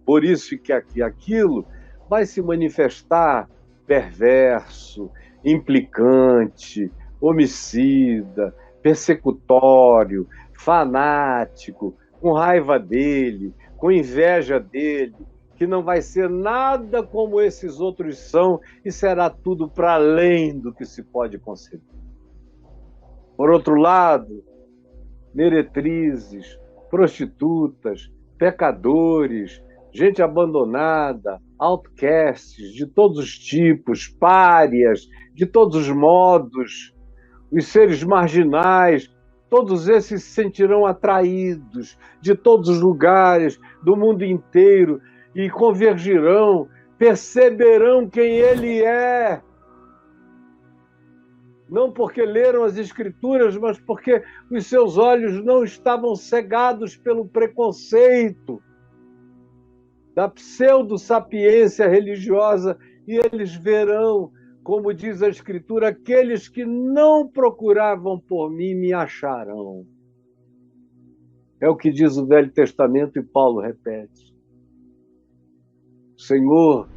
por isso que aquilo vai se manifestar perverso, implicante, homicida, persecutório, fanático, com raiva dele, com inveja dele, que não vai ser nada como esses outros são e será tudo para além do que se pode conceber. Por outro lado, meretrizes, prostitutas, pecadores, gente abandonada, outcasts de todos os tipos, párias, de todos os modos, os seres marginais, todos esses se sentirão atraídos de todos os lugares, do mundo inteiro, e convergirão, perceberão quem ele é. Não porque leram as Escrituras, mas porque os seus olhos não estavam cegados pelo preconceito da pseudo-sapiência religiosa, e eles verão, como diz a Escritura, aqueles que não procuravam por mim me acharão. É o que diz o Velho Testamento e Paulo repete. O Senhor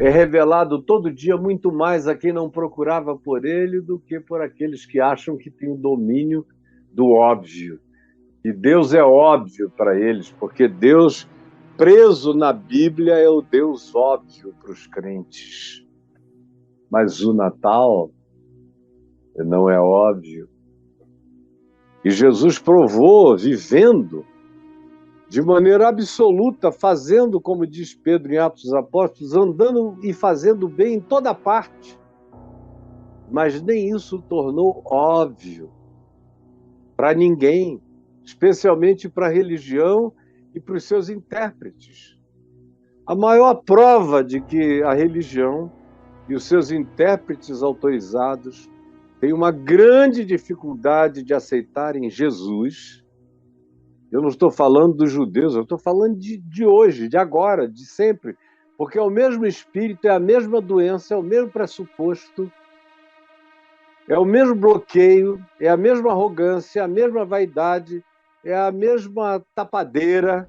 é revelado todo dia muito mais a quem não procurava por ele do que por aqueles que acham que têm o domínio do óbvio. E Deus é óbvio para eles, porque Deus, preso na Bíblia, é o Deus óbvio para os crentes. Mas o Natal não é óbvio. E Jesus provou, vivendo de maneira absoluta, fazendo, como diz Pedro em Atos dos Apóstolos, andando e fazendo bem em toda parte. Mas nem isso tornou óbvio para ninguém, especialmente para a religião e para os seus intérpretes. A maior prova de que a religião e os seus intérpretes autorizados têm uma grande dificuldade de aceitarem Jesus. Eu não estou falando dos judeus, eu estou falando de hoje, de agora, de sempre, porque é o mesmo espírito, é a mesma doença, é o mesmo pressuposto, é o mesmo bloqueio, é a mesma arrogância, é a mesma vaidade, é a mesma tapadeira,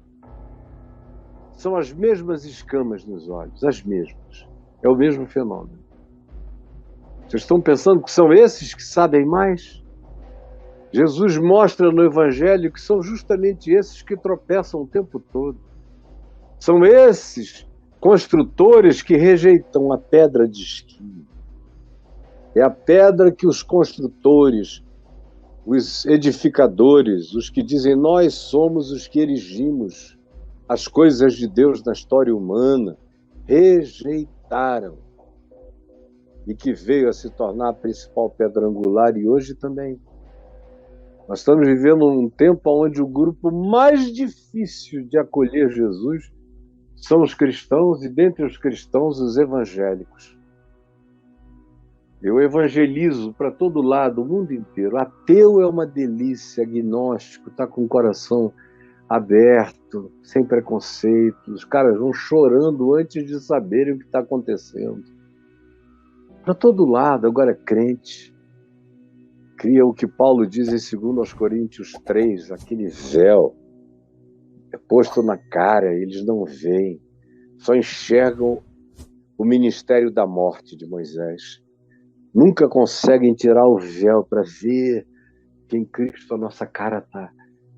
são as mesmas escamas nos olhos, as mesmas. É o mesmo fenômeno. Vocês estão pensando que são esses que sabem mais? Jesus mostra no Evangelho que são justamente esses que tropeçam o tempo todo. São esses construtores que rejeitam a pedra de esquina. É a pedra que os construtores, os edificadores, os que dizem nós somos os que erigimos as coisas de Deus na história humana, rejeitaram. E que veio a se tornar a principal pedra angular e hoje também. Nós estamos vivendo um tempo onde o grupo mais difícil de acolher Jesus são os cristãos e, dentre os cristãos, os evangélicos. Eu evangelizo para todo lado, o mundo inteiro. Ateu é uma delícia, agnóstico, está com o coração aberto, sem preconceito. Os caras vão chorando antes de saberem o que está acontecendo. Para todo lado, agora crente. Cria o que Paulo diz em 2 Coríntios 3, aquele véu é posto na cara, eles não veem, só enxergam o ministério da morte de Moisés. Nunca conseguem tirar o véu para ver que em Cristo a nossa cara está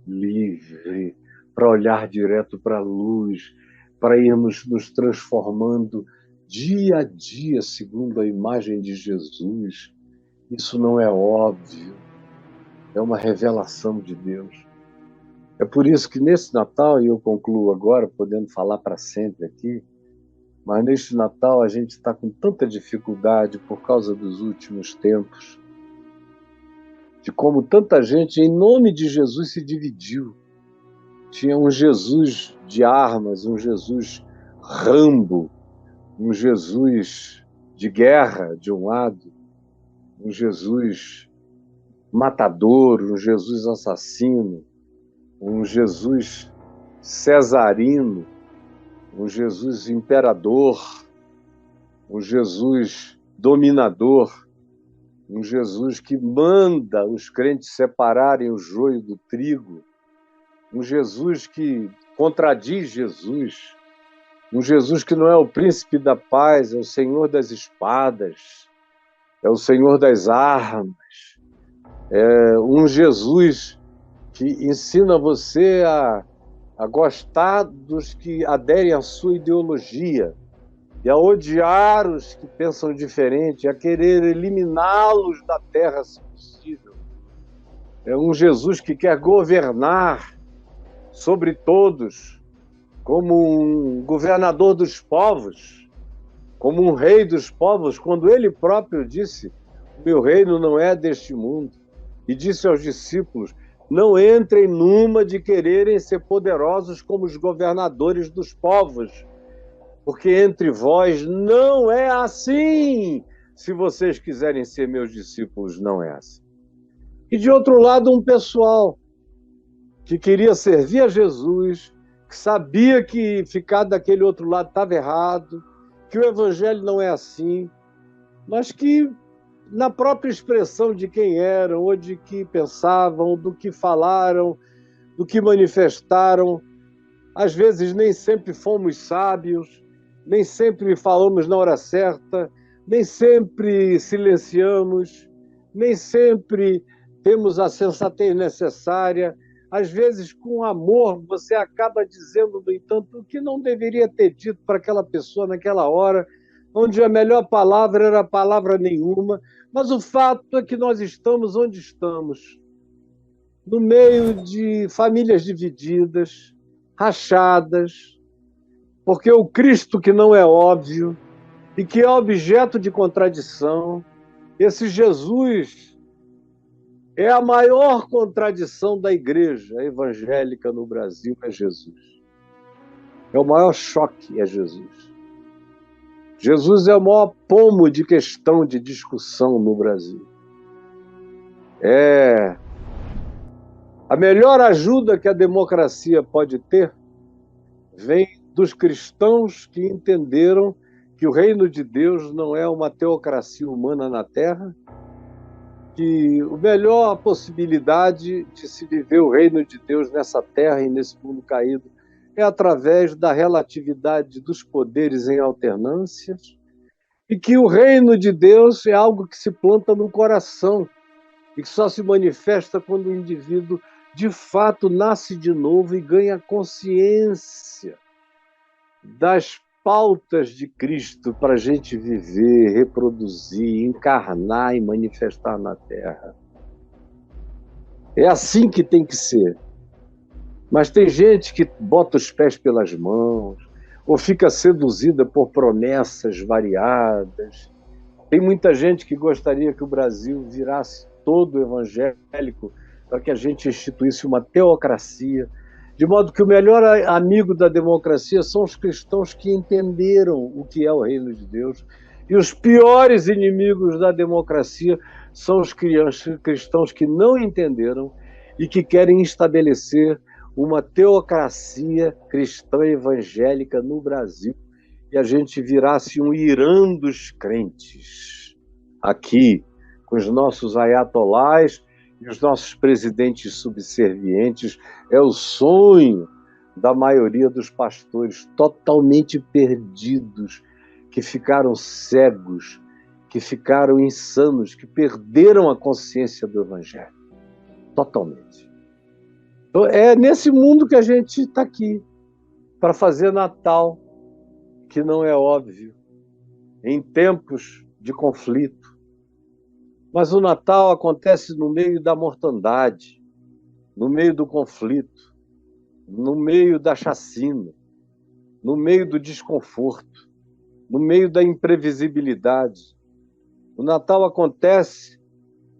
livre, para olhar direto para a luz, para irmos nos transformando dia a dia segundo a imagem de Jesus. Isso não é óbvio, é uma revelação de Deus. É por isso que nesse Natal, e eu concluo agora, podendo falar para sempre aqui, mas neste Natal a gente está com tanta dificuldade por causa dos últimos tempos, de como tanta gente, em nome de Jesus, se dividiu. Tinha um Jesus de armas, um Jesus Rambo, um Jesus de guerra, de um lado, um Jesus matador, um Jesus assassino, um Jesus cesarino, um Jesus imperador, um Jesus dominador, um Jesus que manda os crentes separarem o joio do trigo, um Jesus que contradiz Jesus, um Jesus que não é o príncipe da paz, é o Senhor das espadas, é o Senhor das armas, é um Jesus que ensina você a gostar dos que aderem à sua ideologia e a odiar os que pensam diferente, a querer eliminá-los da terra, se possível. É um Jesus que quer governar sobre todos, como um governador dos povos, como um rei dos povos, quando ele próprio disse: o meu reino não é deste mundo. E disse aos discípulos: não entrem numa de quererem ser poderosos como os governadores dos povos, porque entre vós não é assim. Se vocês quiserem ser meus discípulos, não é assim. E de outro lado, um pessoal que queria servir a Jesus, que sabia que ficar daquele outro lado estava errado, que o evangelho não é assim, mas que na própria expressão de quem eram, ou de que pensavam, do que falaram, do que manifestaram, às vezes nem sempre fomos sábios, nem sempre falamos na hora certa, nem sempre silenciamos, nem sempre temos a sensatez necessária. Às vezes, com amor, você acaba dizendo, no entanto, o que não deveria ter dito para aquela pessoa naquela hora, onde a melhor palavra era palavra nenhuma. Mas o fato é que nós estamos onde estamos, no meio de famílias divididas, rachadas, porque o Cristo que não é óbvio e que é objeto de contradição, esse Jesus é a maior contradição da igreja evangélica no Brasil, é Jesus. É o maior choque, é Jesus. Jesus é o maior pomo de questão de discussão no Brasil. É a melhor ajuda que a democracia pode ter vem dos cristãos que entenderam que o reino de Deus não é uma teocracia humana na Terra, que a melhor possibilidade de se viver o reino de Deus nessa terra e nesse mundo caído é através da relatividade dos poderes em alternâncias, e que o reino de Deus é algo que se planta no coração e que só se manifesta quando o indivíduo de fato nasce de novo e ganha consciência das pautas de Cristo para a gente viver, reproduzir, encarnar e manifestar na Terra. É assim que tem que ser. Mas tem gente que bota os pés pelas mãos, ou fica seduzida por promessas variadas. Tem muita gente que gostaria que o Brasil virasse todo evangélico para que a gente instituísse uma teocracia, de modo que o melhor amigo da democracia são os cristãos que entenderam o que é o reino de Deus, e os piores inimigos da democracia são os cristãos que não entenderam e que querem estabelecer uma teocracia cristã evangélica no Brasil, e a gente virasse um Irã dos crentes, aqui, com os nossos ayatolás e os nossos presidentes subservientes. É o sonho da maioria dos pastores totalmente perdidos, que ficaram cegos, que ficaram insanos, que perderam a consciência do evangelho. Totalmente. Então, é nesse mundo que a gente está aqui, para fazer Natal, que não é óbvio, em tempos de conflito, Mas o Natal acontece no meio da mortandade, no meio do conflito, no meio da chacina, no meio do desconforto, no meio da imprevisibilidade. O Natal acontece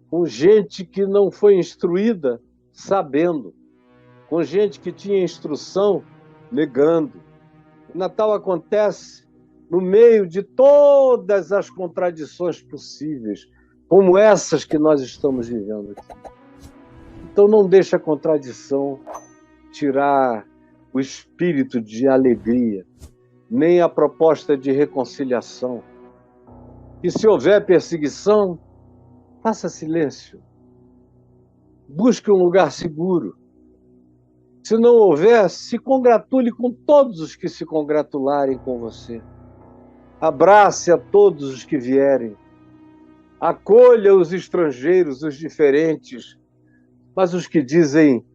com gente que não foi instruída sabendo, com gente que tinha instrução negando. O Natal acontece no meio de todas as contradições possíveis, como essas que nós estamos vivendo aqui. Então não deixe a contradição tirar o espírito de alegria, nem a proposta de reconciliação. E se houver perseguição, faça silêncio. Busque um lugar seguro. Se não houver, se congratule com todos os que se congratularem com você. Abrace a todos os que vierem. Acolha os estrangeiros, os diferentes, mas os que dizem,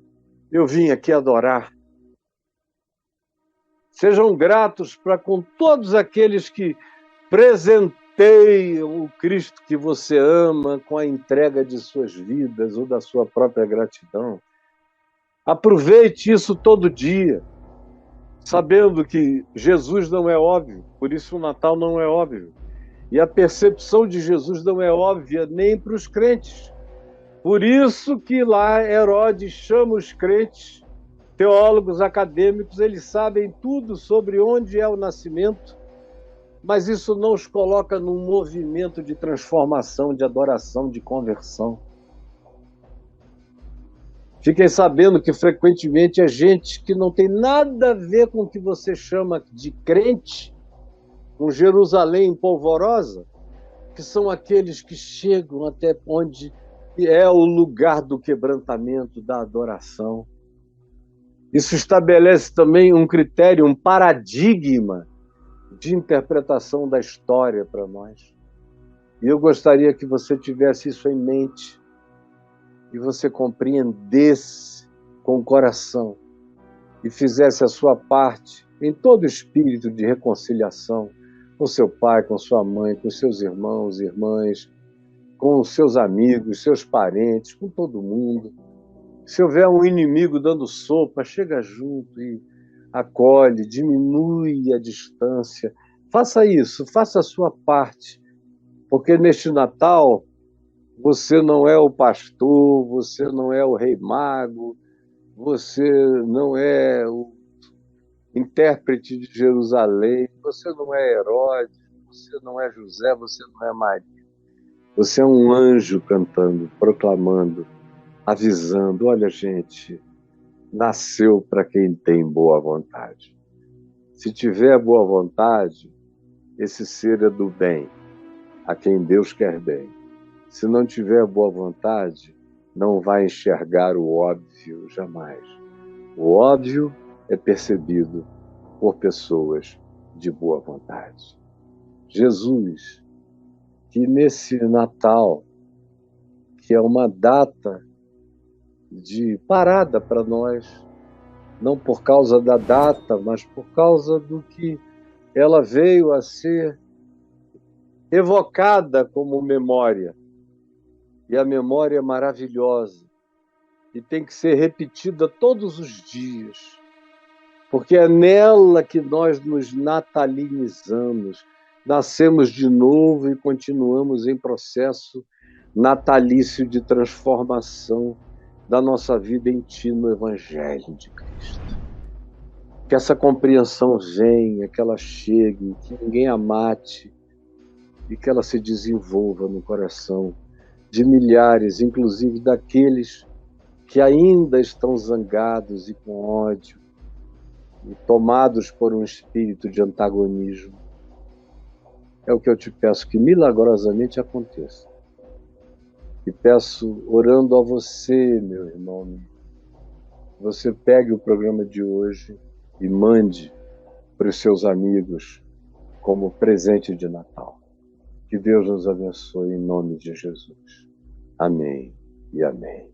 eu vim aqui adorar. Sejam gratos para com todos aqueles que presenteiam o Cristo que você ama com a entrega de suas vidas ou da sua própria gratidão. Aproveite isso todo dia, sabendo que Jesus não é óbvio, por isso o Natal não é óbvio. E a percepção de Jesus não é óbvia nem para os crentes. Por isso que lá Herodes chama os crentes, teólogos, acadêmicos, eles sabem tudo sobre onde é o nascimento, mas isso não os coloca num movimento de transformação, de adoração, de conversão. Fiquem sabendo que frequentemente é gente que não tem nada a ver com o que você chama de crente, com Jerusalém polvorosa, que são aqueles que chegam até onde é o lugar do quebrantamento, da adoração. Isso estabelece também um critério, um paradigma de interpretação da história para nós. E eu gostaria que você tivesse isso em mente e você compreendesse com o coração e fizesse a sua parte em todo espírito de reconciliação com seu pai, com sua mãe, com seus irmãos e irmãs, com os seus amigos, seus parentes, com todo mundo. Se houver um inimigo dando sopa, chega junto e acolhe, diminui a distância. Faça isso, faça a sua parte, porque neste Natal você não é o pastor, você não é o rei mago, você não é o intérprete de Jerusalém, você não é Herodes, você não é José, você não é Maria. Você é um anjo cantando, proclamando, avisando, olha gente, nasceu para quem tem boa vontade. Se tiver boa vontade, esse ser é do bem, a quem Deus quer bem. Se não tiver boa vontade, não vai enxergar o óbvio jamais. O óbvio é percebido por pessoas de boa vontade. Jesus, que nesse Natal, que é uma data de parada para nós, não por causa da data, mas por causa do que ela veio a ser evocada como memória. E a memória é maravilhosa e tem que ser repetida todos os dias, porque é nela que nós nos natalinizamos, nascemos de novo e continuamos em processo natalício de transformação da nossa vida em ti no Evangelho de Cristo. Que essa compreensão venha, que ela chegue, que ninguém a mate e que ela se desenvolva no coração de milhares, inclusive daqueles que ainda estão zangados e com ódio e tomados por um espírito de antagonismo. É o que eu te peço que milagrosamente aconteça. E peço, orando a você, meu irmão, você pegue o programa de hoje e mande para os seus amigos como presente de Natal. Que Deus nos abençoe em nome de Jesus. Amém e amém.